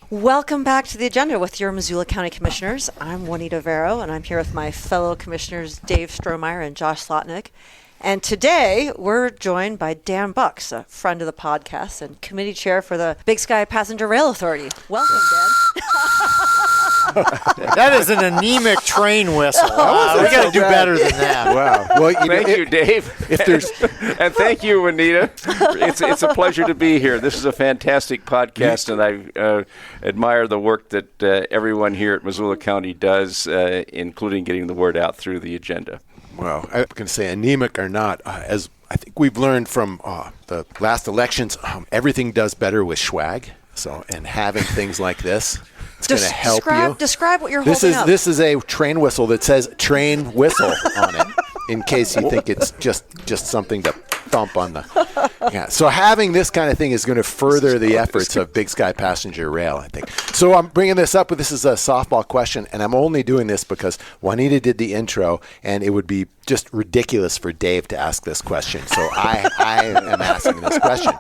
Welcome back to the agenda with your Missoula County Commissioners. I'm Juanita Vero, and I'm here with my fellow commissioners Dave Strohmeyer and Josh Slotnick. And today we're joined by Dan Bucks, a friend of the podcast and committee chair for the Big Sky Passenger Rail Authority. Welcome, Dan. That is an anemic train whistle. We got to do better than that. Wow. Well, thank you, Dave. And thank you, Juanita. It's a pleasure to be here. This is a fantastic podcast, and I admire the work that everyone here at Missoula County does, including getting the word out through the agenda. Well, I'm going to say anemic or not, as I think we've learned from the last elections, everything does better with swag. So, and having things like this, it's going to help you. Describe what you're holding up. This is a train whistle that says train whistle on it, in case you think it's just something to thump on the. Yeah. So having this kind of thing is going to further the efforts of Big Sky Passenger Rail, I think. So I'm bringing this up, but this is a softball question, and I'm only doing this because Juanita did the intro, and it would be just ridiculous for Dave to ask this question. So I am asking this question.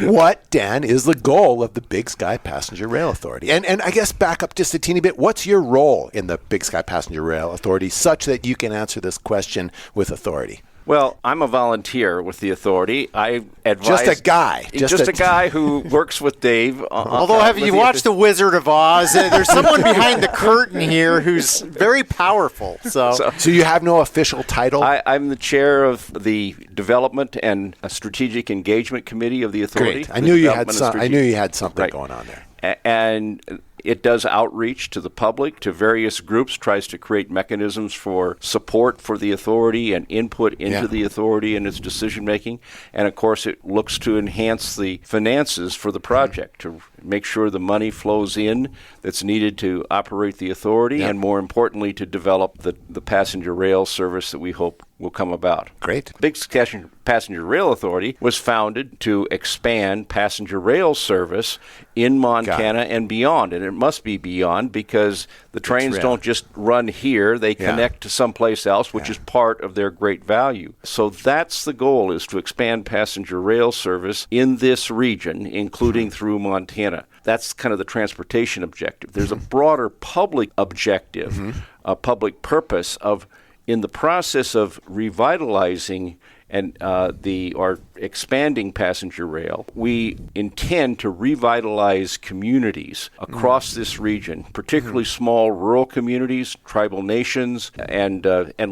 What, Dan, is the goal of the Big Sky Passenger Rail Authority? And I guess back up just a teeny bit. What's your role in the Big Sky Passenger Rail Authority such that you can answer this question with authority? Well, I'm a volunteer with the authority. I advise... Just a guy. Just a guy who works with Dave. Although, have you watched The Wizard of Oz? There's someone behind the curtain here who's very powerful. So you have no official title? I'm the chair of the Development and Strategic Engagement Committee of the authority. Great. I knew you had something right. going on there. And it does outreach to the public, to various groups, tries to create mechanisms for support for the authority and input into the authority and its decision-making. And, of course, it looks to enhance the finances for the project, to make sure the money flows in that's needed to operate the authority and, more importantly, to develop the passenger rail service that we hope will come about. Great. Big Sky Passenger Rail Authority was founded to expand passenger rail service in Montana and beyond. And it must be beyond because the trains don't just run here. They connect to someplace else, which is part of their great value. So that's the goal, is to expand passenger rail service in this region, including through Montana. That's kind of the transportation objective. There's a broader public objective, a public purpose of, in the process of revitalizing and or expanding passenger rail, we intend to revitalize communities across this region, particularly small rural communities, tribal nations, and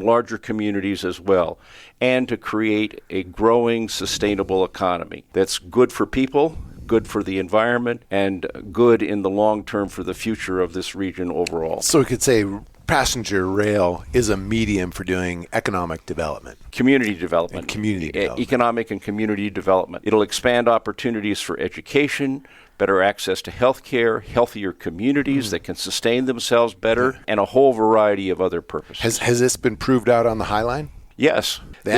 larger communities as well, and to create a growing, sustainable economy that's good for people, good for the environment, and good in the long term for the future of this region overall. So we could say passenger rail is a medium for doing economic development. Community development. Economic and community development. It'll expand opportunities for education, better access to health care, healthier communities that can sustain themselves better, and a whole variety of other purposes. Has this been proved out on the High Line? Yes. The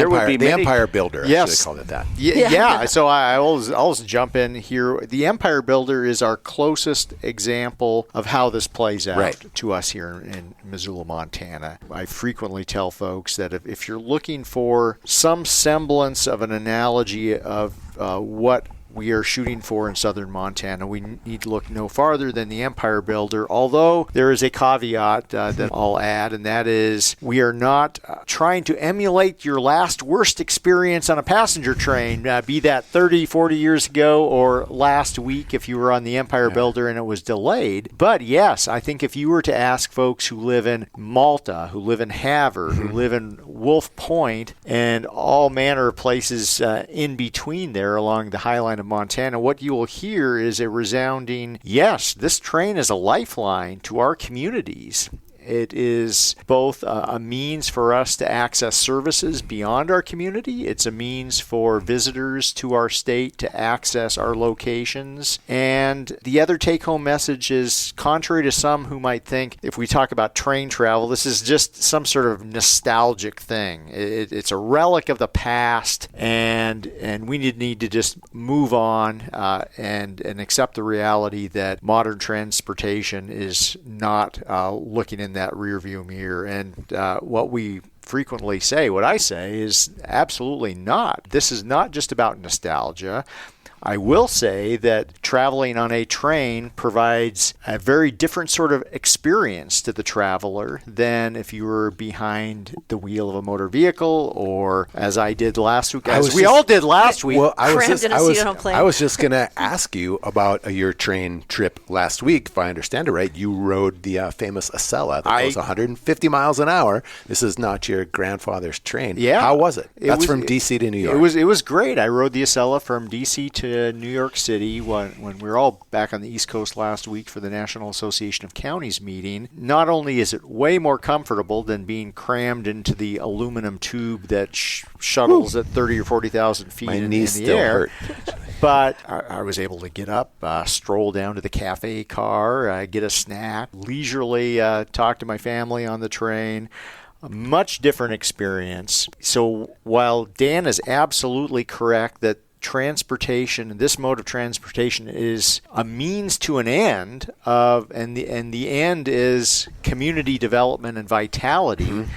Empire Builder, yes. they called it that. Yeah. So I always jump in here. The Empire Builder is our closest example of how this plays out to us here in Missoula, Montana. I frequently tell folks that if you're looking for some semblance of an analogy of what we are shooting for in southern Montana, we need to look no farther than the Empire Builder, although there is a caveat that I'll add, and that is we are not trying to emulate your last worst experience on a passenger train, be that 30, 40 years ago or last week if you were on the Empire Builder and it was delayed. But yes, I think if you were to ask folks who live in Malta, who live in Havre, who live in Wolf Point, and all manner of places in between there along the High Line of Montana, what you will hear is a resounding, yes, this train is a lifeline to our communities. It is both a means for us to access services beyond our community. It's a means for visitors to our state to access our locations. And the other take-home message is, contrary to some who might think if we talk about train travel, this is just some sort of nostalgic thing. It's a relic of the past, and we need to just move on and accept the reality that modern transportation is not looking in that rearview mirror. And what I say is absolutely not. This is not just about nostalgia. I will say that traveling on a train provides a very different sort of experience to the traveler than if you were behind the wheel of a motor vehicle, or as I did last week, as we all did last week. Well, I was just going to ask you about your train trip last week. If I understand it right, you rode the famous Acela that goes 150 miles an hour. This is not your grandfather's train. Yeah. How was it? That's from D.C. to New York. It was great. I rode the Acela from D.C. to New York City when we were all back on the East Coast last week for the National Association of Counties meeting. Not only is it way more comfortable than being crammed into the aluminum tube that shuttles at 30 or 40,000 feet in the air, hurt. but I was able to get up, stroll down to the cafe car, get a snack, leisurely talk to my family on the train. A much different experience. So while Dan is absolutely correct that transportation, this mode of transportation, is a means to an end and the end is community development and vitality,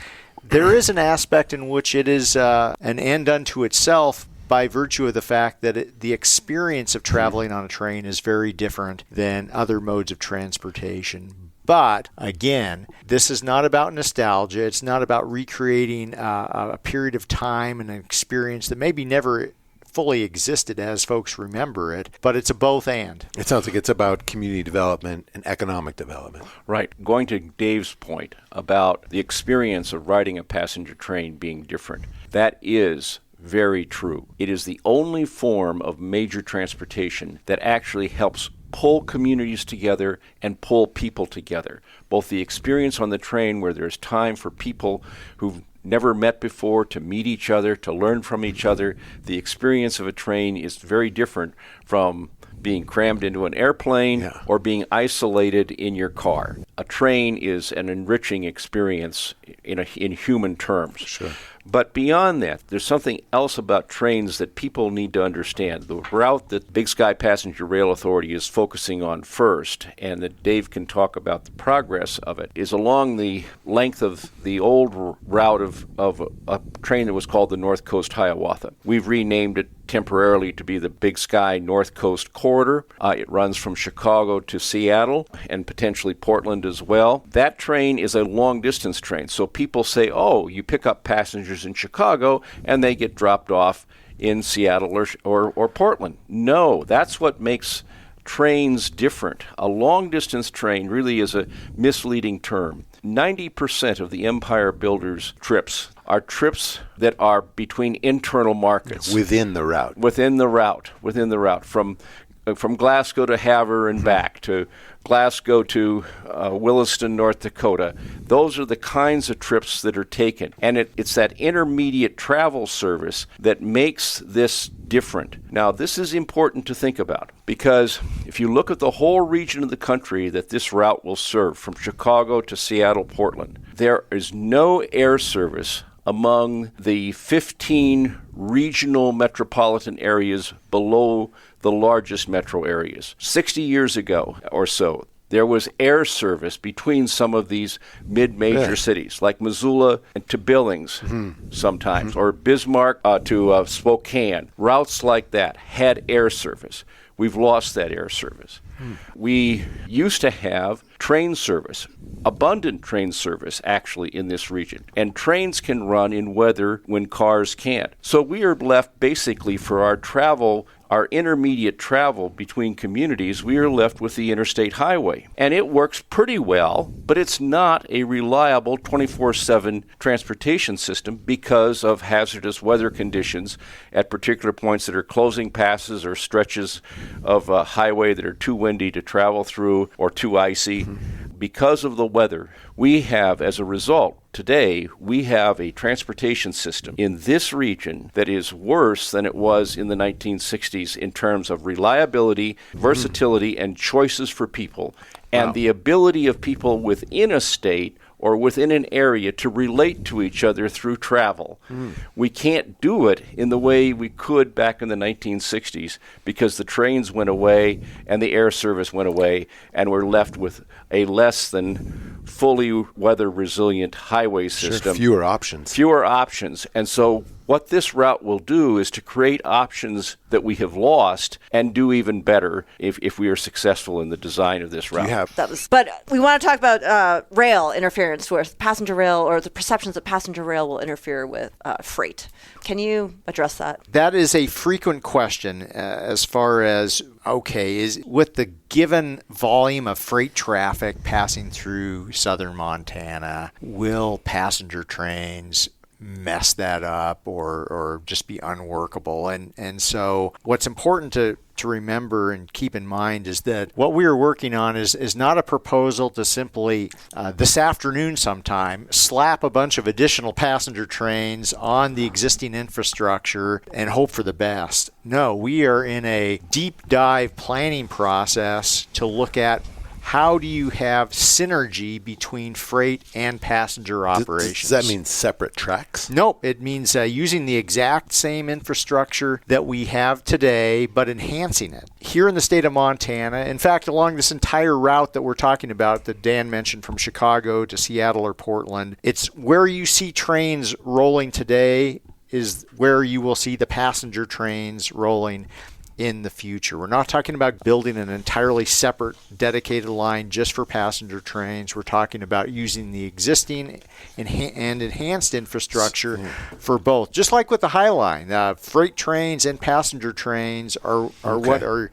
there is an aspect in which it is an end unto itself by virtue of the fact that the experience of traveling on a train is very different than other modes of transportation. But, again, this is not about nostalgia. It's not about recreating a period of time and an experience that maybe never fully existed as folks remember it, but it's a both and. It sounds like it's about community development and economic development. Right. Going to Dave's point about the experience of riding a passenger train being different, that is very true. It is the only form of major transportation that actually helps pull communities together and pull people together. Both the experience on the train, where there's time for people who've never met before to meet each other, to learn from each other. The experience of a train is very different from being crammed into an airplane or being isolated in your car. A train is an enriching experience in human terms. Sure. But beyond that, there's something else about trains that people need to understand. The route that Big Sky Passenger Rail Authority is focusing on first, and that Dave can talk about the progress of it, is along the length of the old route of a train that was called the North Coast Hiawatha. We've renamed it temporarily to be the Big Sky North Coast Corridor. It runs from Chicago to Seattle and potentially Portland as well. That train is a long-distance train, so people say, oh, you pick up passengers in Chicago and they get dropped off in Seattle or Portland. No, that's what makes trains different. A long-distance train really is a misleading term. 90% of the Empire Builders trips are trips that are between internal markets. Within the route. Within the route. From Glasgow to Havre and back, to Glasgow to Williston, North Dakota. Those are the kinds of trips that are taken. And it's that intermediate travel service that makes this different. Now, this is important to think about, because if you look at the whole region of the country that this route will serve, from Chicago to Seattle, Portland, there is no air service among the 15 regional metropolitan areas below the largest metro areas. 60 years ago or so, there was air service between some of these mid-major cities, like Missoula and to Billings sometimes, or Bismarck to Spokane. Routes like that had air service. We've lost that air service. We used to have train service, abundant train service actually in this region. And trains can run in weather when cars can't. So we are left basically for our travel, our intermediate travel between communities, we are left with the interstate highway. And it works pretty well, but it's not a reliable 24/7 transportation system because of hazardous weather conditions at particular points that are closing passes or stretches of a highway that are too windy to travel through or too icy. Because of the weather, we have, as a result, today, we have a transportation system in this region that is worse than it was in the 1960s in terms of reliability, versatility, and choices for people, and the ability of people within a state or within an area to relate to each other through travel. We can't do it in the way we could back in the 1960s because the trains went away and the air service went away, and we're left with a less than fully weather resilient highway system. Fewer options. And so What this route will do is to create options that we have lost and do even better if we are successful in the design of this route. But we want to talk about rail interference with passenger rail, or the perceptions that passenger rail will interfere with freight. Can you address that? That is a frequent question as far as, is with the given volume of freight traffic passing through southern Montana, will passenger trains mess that up or just be unworkable? And so what's important to remember and keep in mind is that what we are working on is not a proposal to simply this afternoon sometime slap a bunch of additional passenger trains on the existing infrastructure and hope for the best. No, we are in a deep dive planning process to look at how do you have synergy between freight and passenger operations. Does that mean separate tracks? Nope. It means using the exact same infrastructure that we have today, but enhancing it. Here in the state of Montana, in fact, along this entire route that we're talking about that Dan mentioned from Chicago to Seattle or Portland, it's where you see trains rolling today is where you will see the passenger trains rolling in the future. We're not talking about building an entirely separate dedicated line just for passenger trains. We're talking about using the existing and enhanced infrastructure for both. Just like with the High Line, freight trains and passenger trains are what are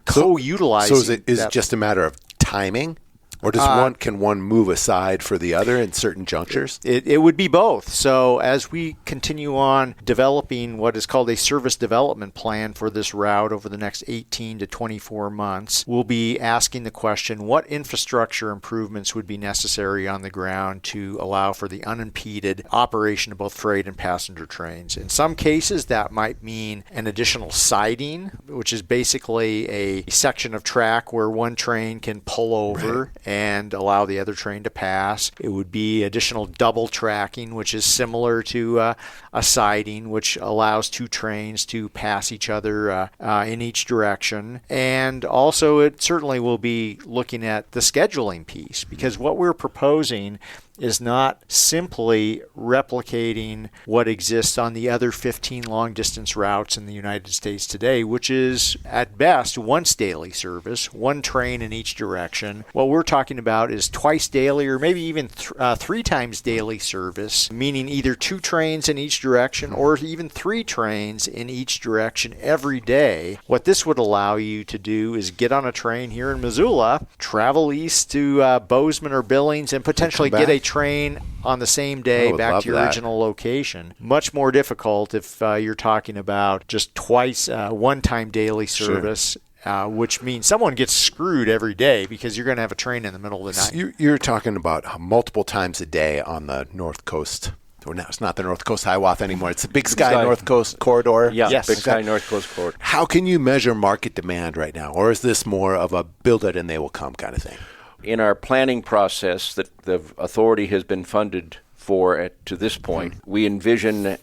co-utilizing. So is it just a matter of timing? Or can one move aside for the other in certain junctures? It would be both. So as we continue on developing what is called a service development plan for this route over the next 18 to 24 months, we'll be asking the question, what infrastructure improvements would be necessary on the ground to allow for the unimpeded operation of both freight and passenger trains? In some cases, that might mean an additional siding, which is basically a section of track where one train can pull over and allow the other train to pass. It would be additional double tracking, which is similar to a siding, which allows two trains to pass each other in each direction. And also, it certainly will be looking at the scheduling piece, because what we're proposing is not simply replicating what exists on the other 15 long-distance routes in the United States today, which is, at best, once daily service, one train in each direction. What we're talking about is twice daily or maybe even three times daily service, meaning either two trains in each direction or even three trains in each direction every day. What this would allow you to do is get on a train here in Missoula, travel east to Bozeman or Billings, and potentially get a train on the same day back to your original location. Much more difficult if you're talking about just twice, one-time daily service. Sure. Which means someone gets screwed every day because you're going to have a train in the middle of the night. So you're talking about multiple times a day on the North Coast. Or now it's not the North Coast Hiawatha anymore. It's the Big Sky North Coast Corridor. Yeah, yes. Big Sky North Coast Corridor. How can you measure market demand right now? Or is this more of a build it and they will come kind of thing? In our planning process that the authority has been funded for to this point, we envision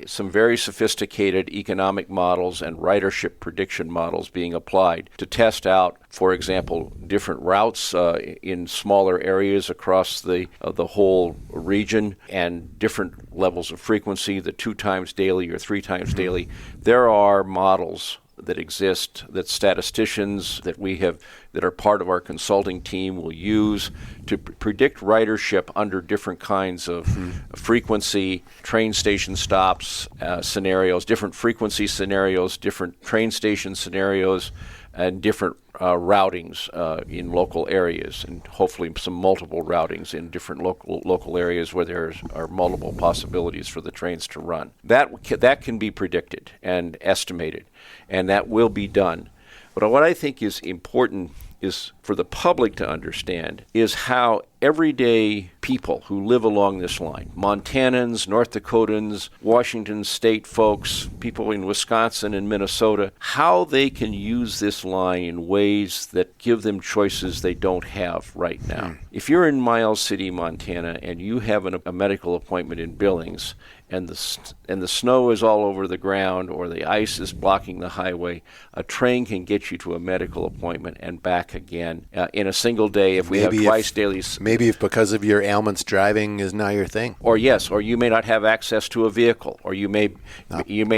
some very sophisticated economic models and ridership prediction models being applied to test out, for example, different routes in smaller areas across the whole region and different levels of frequency, the 2 times daily or 3 times daily. There are models that exist that statisticians that we have that are part of our consulting team will use to predict ridership under different kinds of frequency, train station stops scenarios, different frequency scenarios, different train station scenarios, and different routings in local areas, and hopefully some multiple routings in different local areas where there are multiple possibilities for the trains to run. That can be predicted and estimated, and that will be done. But what I think is important is for the public to understand is how everyday people who live along this line, Montanans, North Dakotans, Washington State folks, people in Wisconsin and Minnesota, how they can use this line in ways that give them choices they don't have right now. If you're in Miles City, Montana, and you have a medical appointment in Billings, and the snow is all over the ground or the ice is blocking the highway, a train can get you to a medical appointment and back again in a single day if we have twice daily service. maybe if because of your ailments, driving is not your thing. Or you may not have access to a vehicle, or you may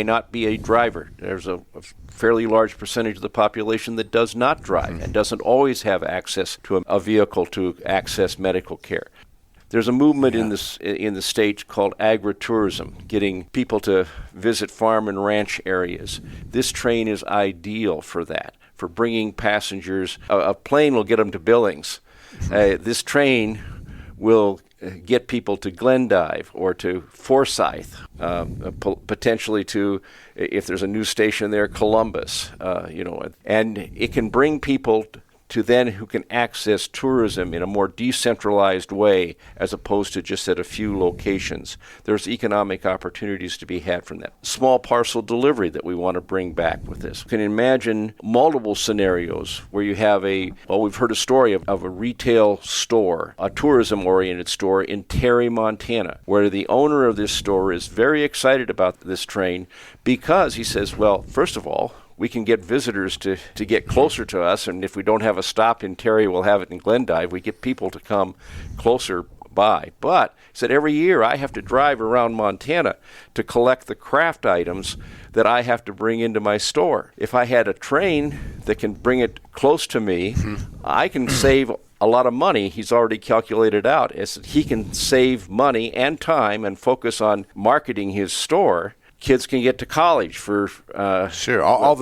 not be a driver. There's a fairly large percentage of the population that does not drive and doesn't always have access to a vehicle to access medical care. There's a movement in the state called agritourism, getting people to visit farm and ranch areas. This train is ideal for that, for bringing passengers. A plane will get them to Billings. This train will get people to Glendive or to Forsyth, potentially to, if there's a new station there, Columbus. And it can bring people to then who can access tourism in a more decentralized way as opposed to just at a few locations. There's economic opportunities to be had from that. Small parcel delivery that we want to bring back with this. You can imagine multiple scenarios where you have we've heard a story of a retail store, a tourism-oriented store in Terry, Montana, where the owner of this store is very excited about this train because he says, well, first of all, we can get visitors to get closer to us, and if we don't have a stop in Terry, we'll have it in Glendive. We get people to come closer by. But he said every year I have to drive around Montana to collect the craft items that I have to bring into my store. If I had a train that can bring it close to me, I can save a lot of money. He's already calculated out. He can save money and time and focus on marketing his store. Kids can get to college for sure.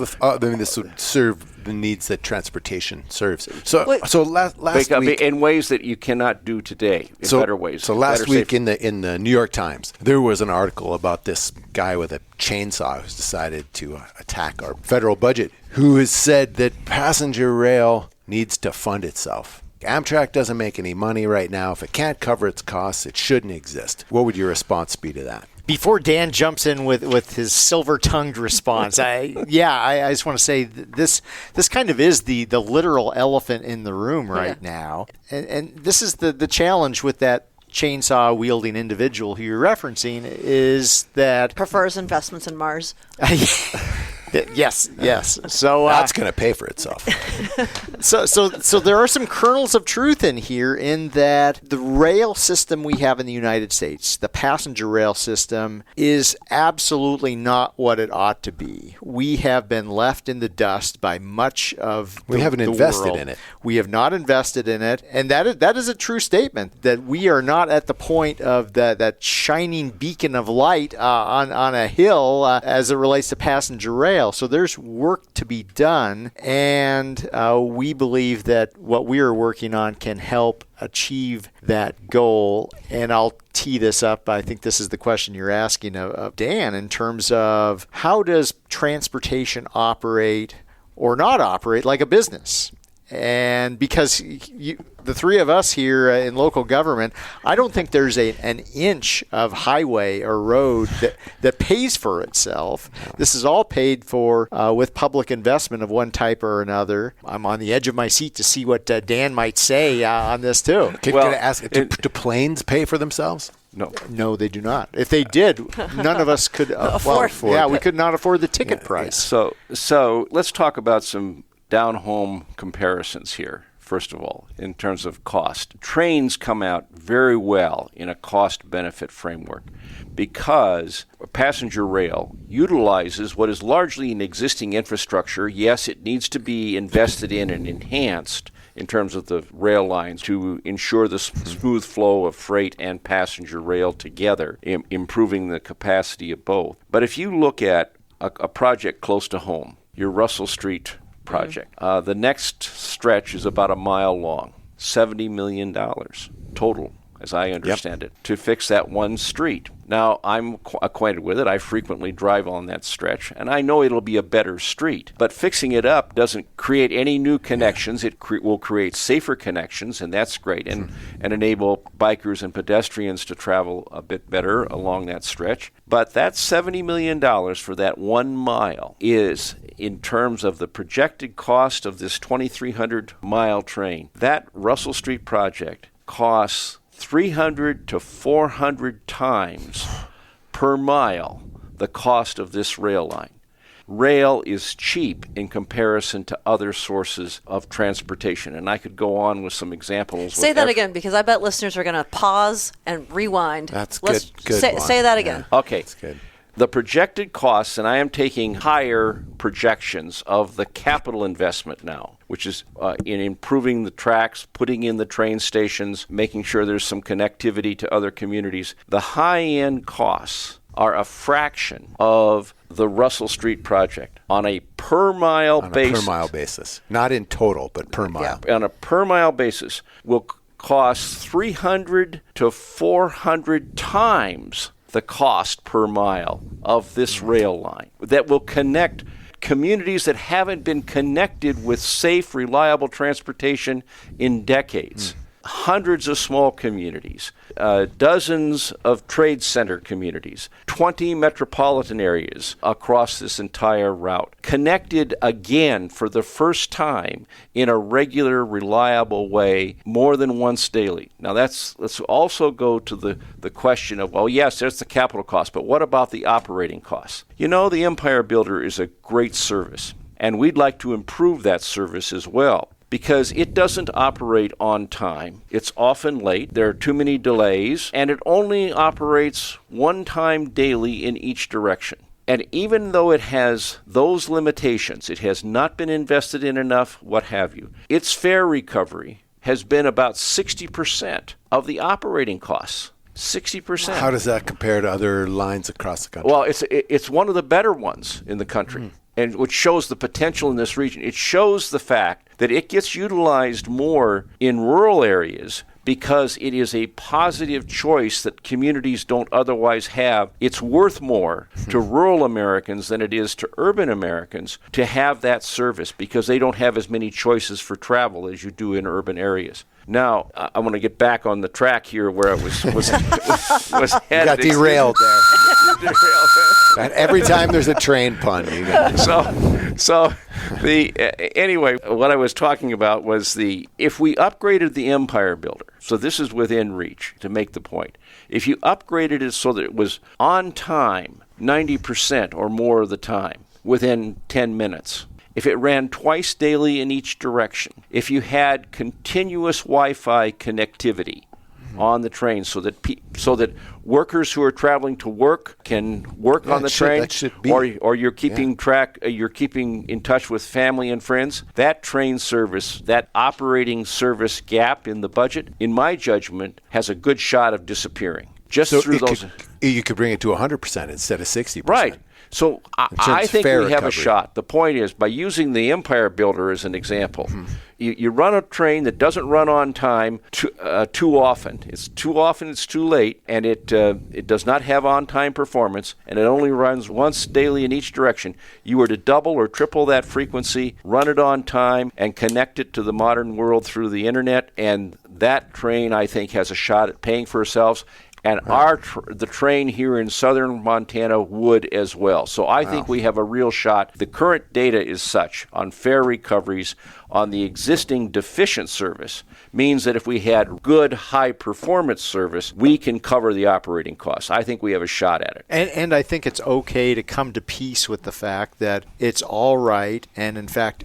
This would serve the needs that transportation serves. So last week, in ways that you cannot do today, in better ways. So last week in the New York Times, there was an article about this guy with a chainsaw who's decided to attack our federal budget, who has said that passenger rail needs to fund itself. Amtrak doesn't make any money right now. If it can't cover its costs, it shouldn't exist. What would your response be to that? Before Dan jumps in with his silver-tongued response, I just want to say this kind of is the literal elephant in the room right now. And this is the challenge with that chainsaw-wielding individual who you're referencing is that... Prefers investments in Mars. Yes. So that's going to pay for itself. So there are some kernels of truth in here in that the rail system we have in the United States, the passenger rail system, is absolutely not what it ought to be. We have been left in the dust by much of we haven't invested in it. We have not invested in it, and that is a true statement that we are not at the point of that shining beacon of light on a hill as it relates to passenger rail. So there's work to be done, and we believe that what we are working on can help achieve that goal. And I'll tee this up. I think this is the question you're asking of Dan in terms of how does transportation operate or not operate like a business? And because the three of us here in local government, I don't think there's an inch of highway or road that pays for itself. This is all paid for with public investment of one type or another. I'm on the edge of my seat to see what Dan might say on this too. Can I ask, do planes pay for themselves? No, they do not. If they did, none of us could afford. We could not afford the ticket price. So let's talk about some down-home comparisons here, first of all, in terms of cost. Trains come out very well in a cost-benefit framework because passenger rail utilizes what is largely an existing infrastructure. Yes, it needs to be invested in and enhanced in terms of the rail lines to ensure the smooth flow of freight and passenger rail together, improving the capacity of both. But if you look at a project close to home, your Russell Street project. The next stretch is about a mile long, $70 million total, as I understand it, to fix that one street. Now, I'm acquainted with it. I frequently drive on that stretch, and I know it'll be a better street. But fixing it up doesn't create any new connections. It will create safer connections, and that's great, and enable bikers and pedestrians to travel a bit better along that stretch. But that $70 million for that 1 mile is, in terms of the projected cost of this 2,300-mile train, that Russell Street project costs 300 to 400 times per mile the cost of this rail line. rail is cheap in comparison to other sources of transportation. And I could go on with some examples. Say that again, because I bet listeners are going to pause and rewind. That's Let's good. Say that again. Yeah. Okay. That's good. The projected costs, and I am taking higher projections of the capital investment now, which is in improving the tracks, putting in the train stations, making sure there's some connectivity to other communities. The high-end costs are a fraction of the Russell Street project on a per-mile basis. On a per-mile basis. Not in total, but per mile. On a per-mile basis will cost 300 to 400 times the cost per mile of this rail line that will connect communities that haven't been connected with safe, reliable transportation in decades. Hundreds of small communities, dozens of trade center communities, 20 metropolitan areas across this entire route, connected again for the first time in a regular, reliable way more than once daily. Now let's also go to the question of, well, yes, there's the capital cost, but what about the operating costs? You know, the Empire Builder is a great service, and we'd like to improve that service as well, because it doesn't operate on time. It's often late, there are too many delays, and it only operates one time daily in each direction. And even though it has those limitations, it has not been invested in enough, what have you, its fare recovery has been about 60% of the operating costs. 60%. How does that compare to other lines across the country? Well, it's one of the better ones in the country. And which shows the potential in this region. It shows the fact that it gets utilized more in rural areas because it is a positive choice that communities don't otherwise have. It's worth more to rural Americans than it is to urban Americans to have that service because they don't have as many choices for travel as you do in urban areas. Now, I want to get back on the track here where I was headed. You got derailed there. And every time there's a train pun, you got anyway, what I was talking about was if we upgraded the Empire Builder, so this is within reach to make the point. If you upgraded it so that it was on time 90% or more of the time within 10 minutes, if it ran twice daily in each direction, if you had continuous Wi-Fi connectivity on the train so that workers who are traveling to work can work on the train, or you're keeping you're keeping in touch with family and friends, that train service, that operating service gap in the budget, in my judgment, has a good shot of disappearing. You could bring it to 100% instead of 60%. Right. So I think we have a shot. The point is, by using the Empire Builder as an example, you run a train that doesn't run on time too often. It's too late, and it does not have on-time performance, and it only runs once daily in each direction. You were to double or triple that frequency, run it on time, and connect it to the modern world through the internet, and that train, I think, has a shot at paying for itself. And the train here in southern Montana would as well. So I think we have a real shot. The current data is such on fare recoveries on the existing deficient service means that if we had good high-performance service, we can cover the operating costs. I think we have a shot at it. And I think it's okay to come to peace with the fact that it's all right, and in fact,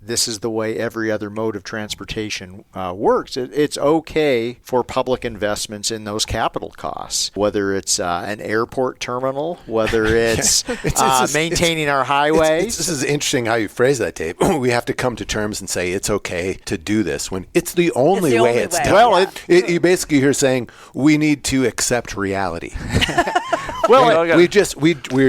this is the way every other mode of transportation works. It's okay for public investments in those capital costs, whether it's an airport terminal, whether it's maintaining our highways. This is interesting how you phrase that, Dave. We have to come to terms and say it's okay to do this when it's the only way it's done. Well, you basically hear saying we need to accept reality. Well, we're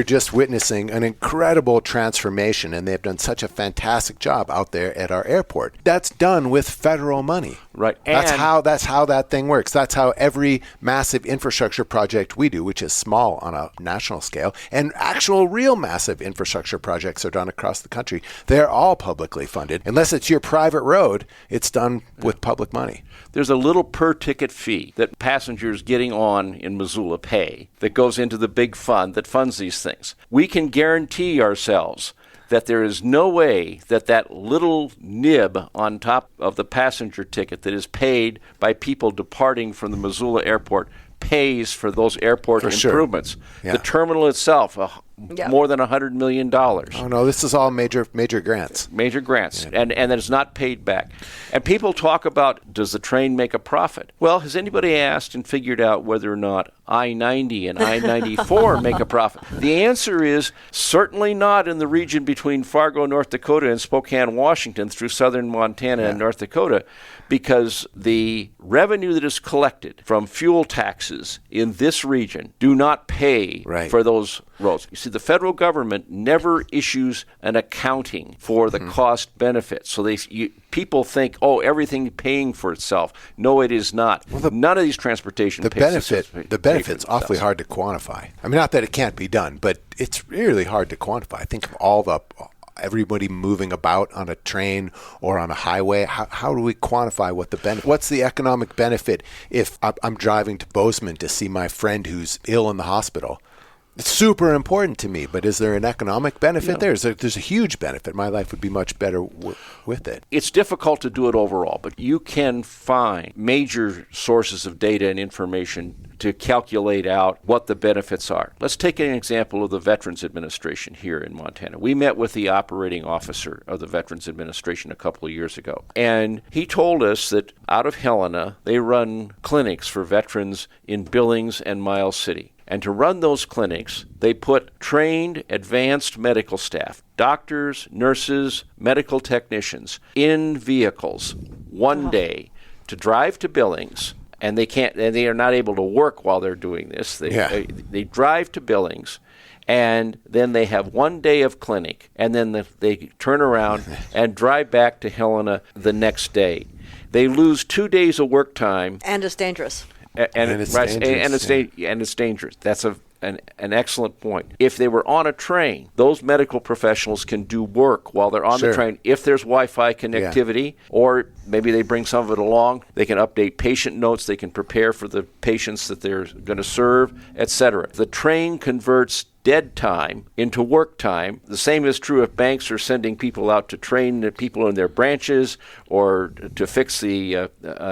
just witnessing an incredible transformation, and they've done such a fantastic job out there at our airport. That's done with federal money. Right. That's how that thing works. That's how every massive infrastructure project we do, which is small on a national scale, and actual real massive infrastructure projects are done across the country. They're all publicly funded. Unless it's your private road, it's done with public money. There's a little per-ticket fee that passengers getting on in Missoula pay that goes into the big fund that funds these things. We can guarantee ourselves that there is no way that little nib on top of the passenger ticket that is paid by people departing from the Missoula airport pays for those airport improvements. Yeah. The terminal itself, more than $100 million. Oh, no, this is all major grants. Major grants, and that is not paid back. And people talk about, does the train make a profit? Well, has anybody asked and figured out whether or not I-90 and I-94 make a profit? The answer is certainly not in the region between Fargo, North Dakota, and Spokane, Washington, through southern Montana and North Dakota, because the revenue that is collected from fuel taxes in this region do not pay for those roads. You see, the federal government never issues an accounting for the cost benefit. So people think, everything paying for itself. No, it is not. Well, none of these transportation the benefit's awfully hard to quantify. I mean, not that it can't be done, but it's really hard to quantify. Think of all everybody moving about on a train or on a highway. How do we quantify what the benefit? What's the economic benefit if I'm driving to Bozeman to see my friend who's ill in the hospital? It's super important to me, but is there an economic benefit there? There's a huge benefit. My life would be much better with it. It's difficult to do it overall, but you can find major sources of data and information to calculate out what the benefits are. Let's take an example of the Veterans Administration here in Montana. We met with the operating officer of the Veterans Administration a couple of years ago, and he told us that out of Helena, they run clinics for veterans in Billings and Miles City. And to run those clinics, they put trained, advanced medical staff, doctors, nurses, medical technicians, in vehicles one day to drive to Billings, and they are not able to work while they're doing this. They drive to Billings, and then they have one day of clinic, and then they turn around and drive back to Helena the next day. They lose 2 days of work time. And it's dangerous. And it's dangerous. That's an excellent point. If they were on a train, those medical professionals can do work while they're on the train. If there's Wi-Fi connectivity, or maybe they bring some of it along, they can update patient notes, they can prepare for the patients that they're going to serve, etc. The train converts dead time into work time. The same is true if banks are sending people out to train the people in their branches or to fix the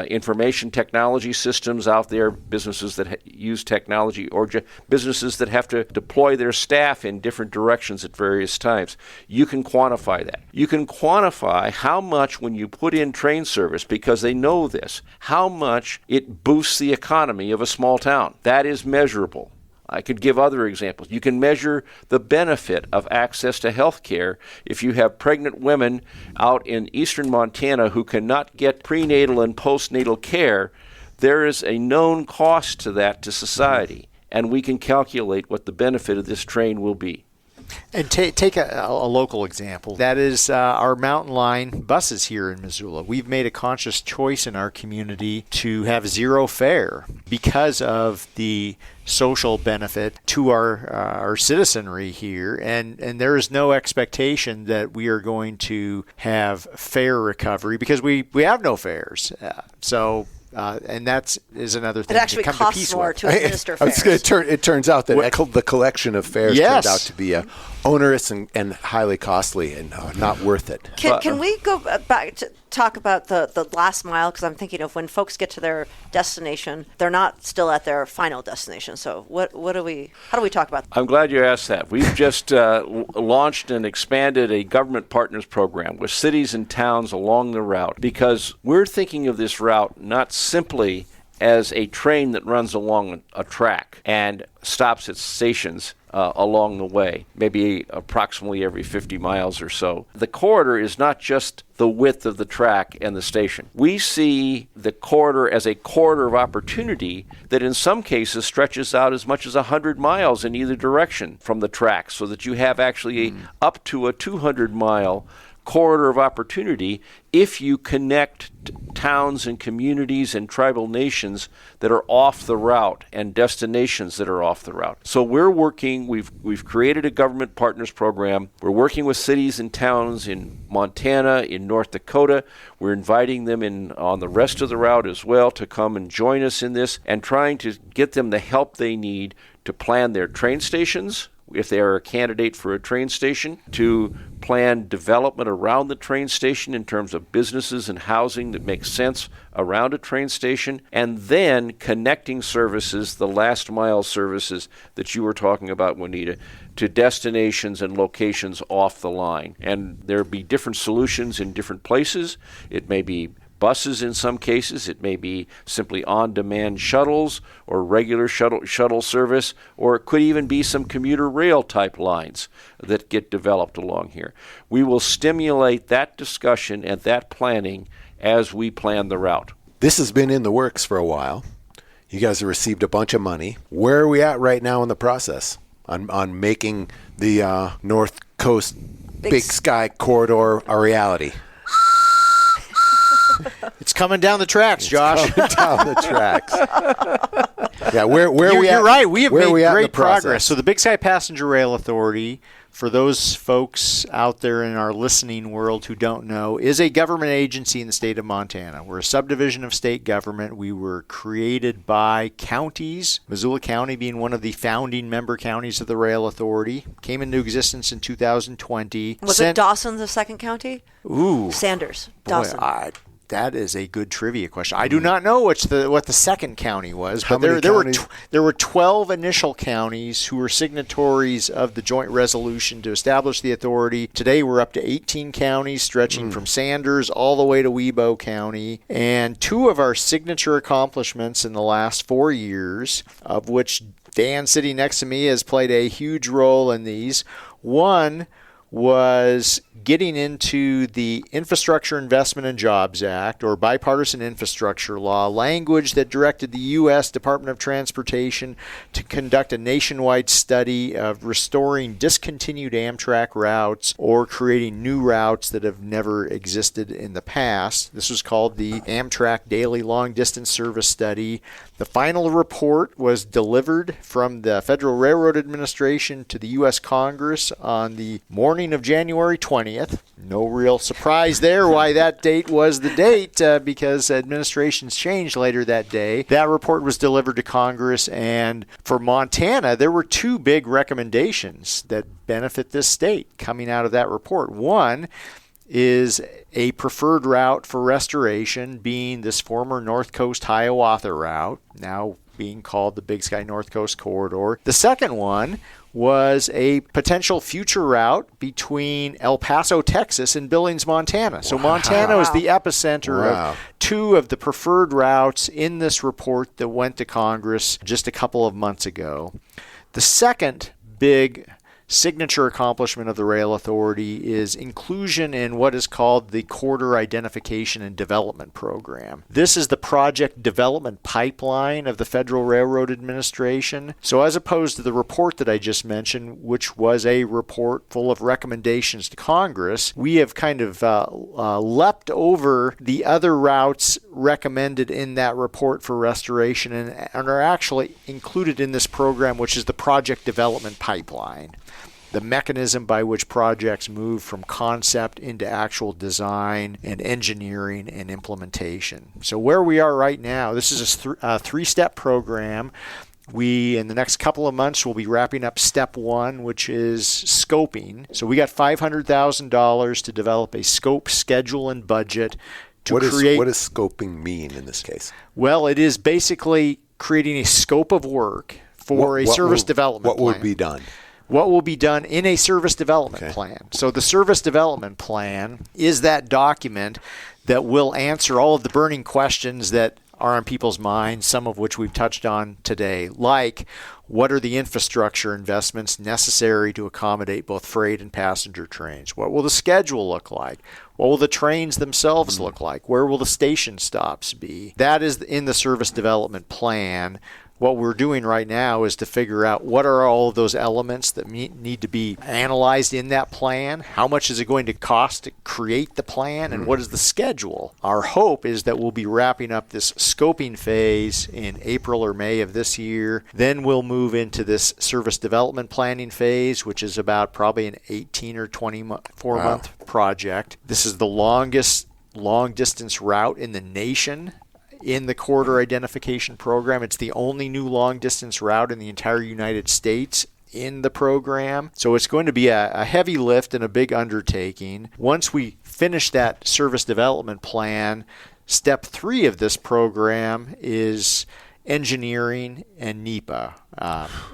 information technology systems out there, businesses that use technology, or businesses that have to deploy their staff in different directions at various times. You can quantify that. You can quantify how much, when you put in train service, because they know this, how much it boosts the economy of a small town. That is measurable. I could give other examples. You can measure the benefit of access to health care if you have pregnant women out in eastern Montana who cannot get prenatal and postnatal care. There is a known cost to that to society, and we can calculate what the benefit of this train will be. And take a local example. That is our Mountain Line buses here in Missoula. We've made a conscious choice in our community to have zero fare because of the social benefit to our citizenry here, and there is no expectation that we are going to have fare recovery because we have no fares. And that is another thing it actually to come to peace costs more with. to administer fares. It turns out that the collection of fares turned out to be onerous and highly costly and not worth it. Can we go back to talk about the last mile? Because I'm thinking of when folks get to their destination, they're not still at their final destination. So how do we talk about that? I'm glad you asked that. We've just launched and expanded a government partners program with cities and towns along the route, because we're thinking of this route not simply as a train that runs along a track and stops at stations along the way, maybe approximately every 50 miles or so. The corridor is not just the width of the track and the station. We see the corridor as a corridor of opportunity that in some cases stretches out as much as 100 miles in either direction from the track, so that you have actually up to a 200-mile corridor of opportunity if you connect towns and communities and tribal nations that are off the route and destinations that are off the route. So we've created a government partners program. We're working with cities and towns in Montana, in North Dakota. We're inviting them in on the rest of the route as well to come and join us in this, and trying to get them the help they need to plan their train stations, if they are a candidate for a train station, to plan development around the train station in terms of businesses and housing that makes sense around a train station, and then connecting services, the last mile services that you were talking about, Juanita, to destinations and locations off the line. And there'll be different solutions in different places. It may be buses in some cases. It may be simply on-demand shuttles or regular shuttle service, or it could even be some commuter rail type lines that get developed along here. We will stimulate that discussion and that planning as we plan the route. This has been in the works for a while. You guys have received a bunch of money. Where are we at right now in the process on making the North Coast Big Sky Corridor a reality? It's coming down the tracks, Josh. Down the tracks. Yeah, where are we at? You're right. We have made great progress. Process? So the Big Sky Passenger Rail Authority, for those folks out there in our listening world who don't know, is a government agency in the state of Montana. We're a subdivision of state government. We were created by counties, Missoula County being one of the founding member counties of the Rail Authority. Came into existence in 2020. Was it Dawson the second county? Ooh. Sanders. Boy, Dawson. that is a good trivia question. I do not know what the second county was, How but many counties? there were 12 initial counties who were signatories of the joint resolution to establish the authority. Today we're up to 18 counties, stretching from Sanders all the way to Webo County. And two of our signature accomplishments in the last 4 years, of which Dan sitting next to me has played a huge role in these. One was getting into the Infrastructure Investment and Jobs Act, or Bipartisan Infrastructure Law, language that directed the U.S. Department of Transportation to conduct a nationwide study of restoring discontinued Amtrak routes or creating new routes that have never existed in the past. This was called the Amtrak Daily Long Distance Service Study. The final report was delivered from the Federal Railroad Administration to the U.S. Congress on the morning of January 20th. No real surprise there why that date was the date, because administrations changed later that day. That report was delivered to Congress, and for Montana, there were two big recommendations that benefit this state coming out of that report. One is a preferred route for restoration being this former North Coast Hiawatha route, now being called the Big Sky North Coast Corridor. The second one was a potential future route between El Paso, Texas and Billings, Montana. So Montana was the epicenter of two of the preferred routes in this report that went to Congress just a couple of months ago. The second big signature accomplishment of the Rail Authority is inclusion in what is called the Corridor Identification and Development Program. This is the project development pipeline of the Federal Railroad Administration. So as opposed to the report that I just mentioned, which was a report full of recommendations to Congress, we have kind of leapt over the other routes recommended in that report for restoration and are actually included in this program, which is the project development pipeline, the mechanism by which projects move from concept into actual design and engineering and implementation. So where we are right now, this is a three-step program. We, in the next couple of months, will be wrapping up step one, which is scoping. So we got $500,000 to develop a scope, schedule, and budget to create. What does scoping mean in this case? Well, it is basically creating a scope of work for a service development plan. What would be done? What will be done in a service development plan. So the service development plan is that document that will answer all of the burning questions that are on people's minds, some of which we've touched on today, like what are the infrastructure investments necessary to accommodate both freight and passenger trains? What will the schedule look like? What will the trains themselves look like? Where will the station stops be? That is in the service development plan. What we're doing right now is to figure out what are all of those elements that need to be analyzed in that plan. How much is it going to cost to create the plan, and what is the schedule? Our hope is that we'll be wrapping up this scoping phase in April or May of this year. Then we'll move into this service development planning phase, which is about probably an 18 or 24-month project. This is the longest long-distance route in the nation in the Corridor Identification Program. It's the only new long-distance route in the entire United States in the program. So it's going to be a heavy lift and a big undertaking. Once we finish that service development plan, step 3 of this program is engineering and NEPA,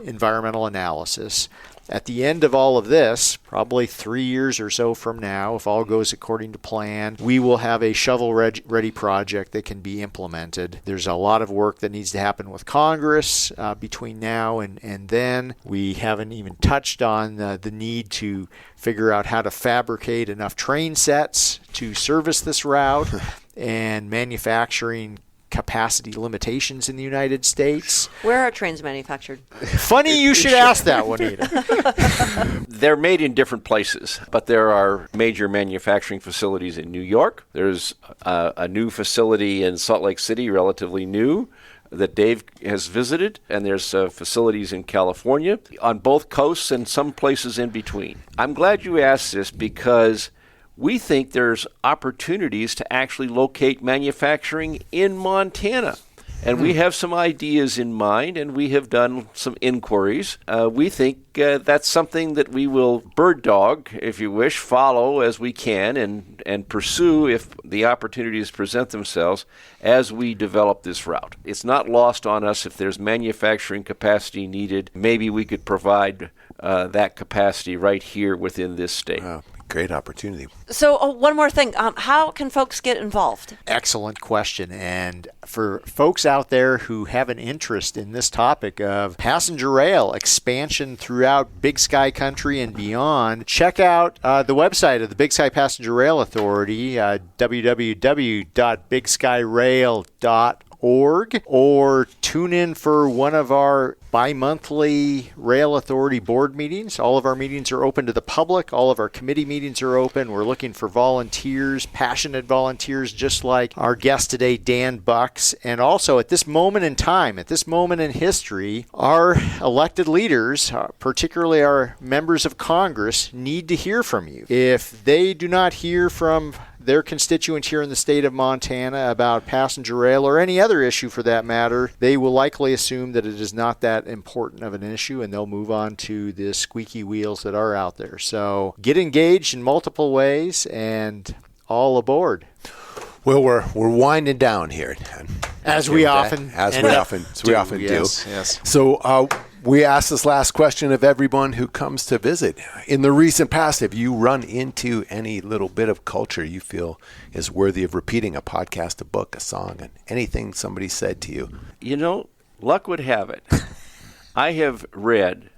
environmental analysis. At the end of all of this, probably 3 years or so from now, if all goes according to plan, we will have a shovel-ready project that can be implemented. There's a lot of work that needs to happen with Congress between now and then. We haven't even touched on the need to figure out how to fabricate enough train sets to service this route and manufacturing capacity limitations in the United States. Where are trains manufactured? Funny you should ask that, Juanita. They're made in different places, but there are major manufacturing facilities in New York. There's a new facility in Salt Lake City, relatively new, that Dave has visited, and there's facilities in California, on both coasts and some places in between. I'm glad you asked this because we think there's opportunities to actually locate manufacturing in Montana. And we have some ideas in mind, and we have done some inquiries. We think that's something that we will bird dog, if you wish, follow as we can and pursue if the opportunities present themselves as we develop this route. It's not lost on us if there's manufacturing capacity needed. Maybe we could provide that capacity right here within this state. Wow. Great opportunity. So one more thing. How can folks get involved? Excellent question. And for folks out there who have an interest in this topic of passenger rail expansion throughout Big Sky Country and beyond, check out the website of the Big Sky Passenger Rail Authority, www.bigskyrail.org, or tune in for one of our bi-monthly Rail Authority board meetings. All of our meetings are open to the public. All of our committee meetings are open. We're looking for volunteers, passionate volunteers, just like our guest today, Dan Bucks. And also at this moment in time, at this moment in history, our elected leaders, particularly our members of Congress, need to hear from you. If they do not hear from their constituents here in the state of Montana about passenger rail or any other issue for that matter, they will likely assume that it is not that important of an issue, and they'll move on to the squeaky wheels that are out there. So get engaged in multiple ways, and all aboard. Well, we're winding down here, as we often do. Yes. So we ask this last question of everyone who comes to visit. In the recent past, have you run into any little bit of culture you feel is worthy of repeating? A podcast, a book, a song, and anything somebody said to you? You know, luck would have it. I have reread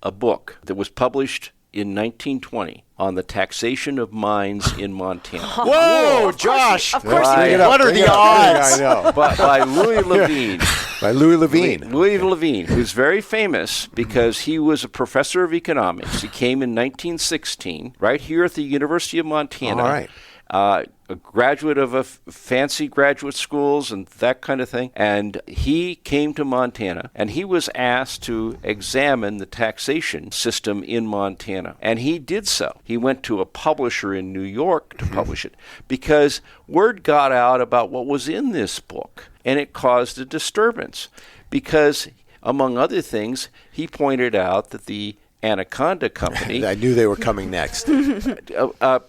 a book that was published in 1920 on the taxation of mines in Montana. Whoa, Josh! Of course, what are the odds? I know. By Louis Levine. By Louis Levine. Louis Levine, who's very famous because he was a professor of economics. He came in 1916, right here at the University of Montana. All right. A graduate of fancy graduate schools and that kind of thing. And he came to Montana, and he was asked to examine the taxation system in Montana. And he did so. He went to a publisher in New York to publish it because word got out about what was in this book, and it caused a disturbance because, among other things, he pointed out that the Anaconda Company I knew they were coming next.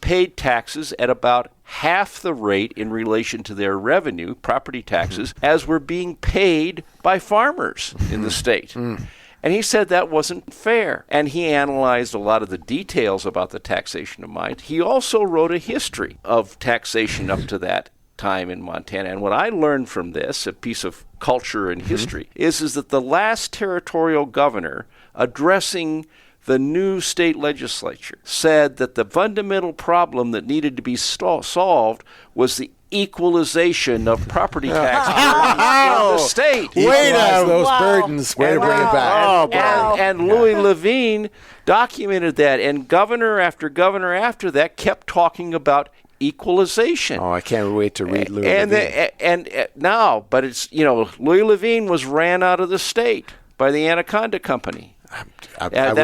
paid taxes at about half the rate in relation to their revenue, property taxes, as were being paid by farmers in the state. And he said that wasn't fair. And he analyzed a lot of the details about the taxation of mines. He also wrote a history of taxation up to that time in Montana. And what I learned from this, a piece of culture and history, is that the last territorial governor addressing the new state legislature said that the fundamental problem that needed to be solved was the equalization of property taxes in the state. Equalize those burdens. Way to bring it back. And Louis Levine documented that, and governor after governor after that kept talking about equalization. Oh, I can't wait to read Louis Levine. But it's, Louis Levine was ran out of the state by the Anaconda Company.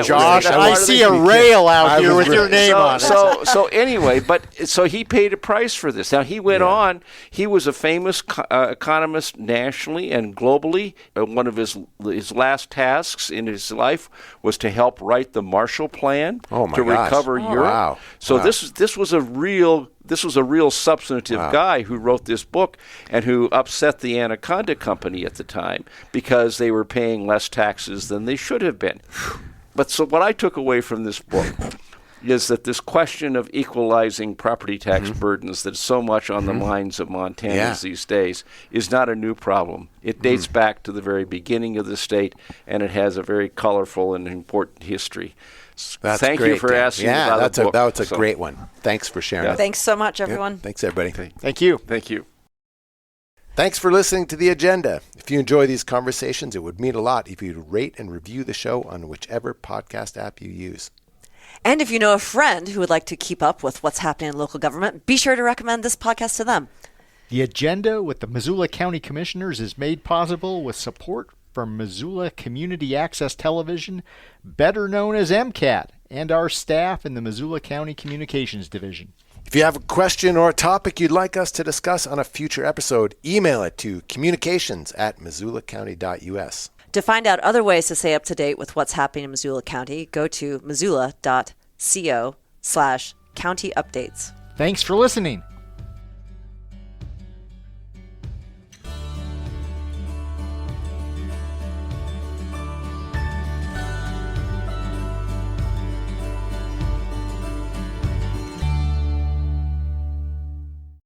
Josh, I see a rail out here with your name on it. So anyway, so he paid a price for this. Now he went on. He was a famous economist nationally and globally. One of his last tasks in his life was to help write the Marshall Plan to recover Europe. Wow. So this was a real substantive guy who wrote this book and who upset the Anaconda Company at the time because they were paying less taxes than they should have been. But so what I took away from this book is that this question of equalizing property tax burdens that's so much on the minds of Montanans these days is not a new problem. It dates back to the very beginning of the state, and it has a very colorful and important history. Thank you for asking about the book. That's a great one. Thanks for sharing. Thanks so much, everyone. Yep. Thanks, everybody. Thank you. Thank you. Thanks for listening to The Agenda. If you enjoy these conversations, it would mean a lot if you'd rate and review the show on whichever podcast app you use. And if you know a friend who would like to keep up with what's happening in local government, be sure to recommend this podcast to them. The Agenda with the Missoula County Commissioners is made possible with support from Missoula Community Access Television, better known as MCAT, and our staff in the Missoula County Communications Division. If you have a question or a topic you'd like us to discuss on a future episode, email it to communications@missoulacounty.us. To find out other ways to stay up to date with what's happening in Missoula County, go to missoula.co/county updates. Thanks for listening.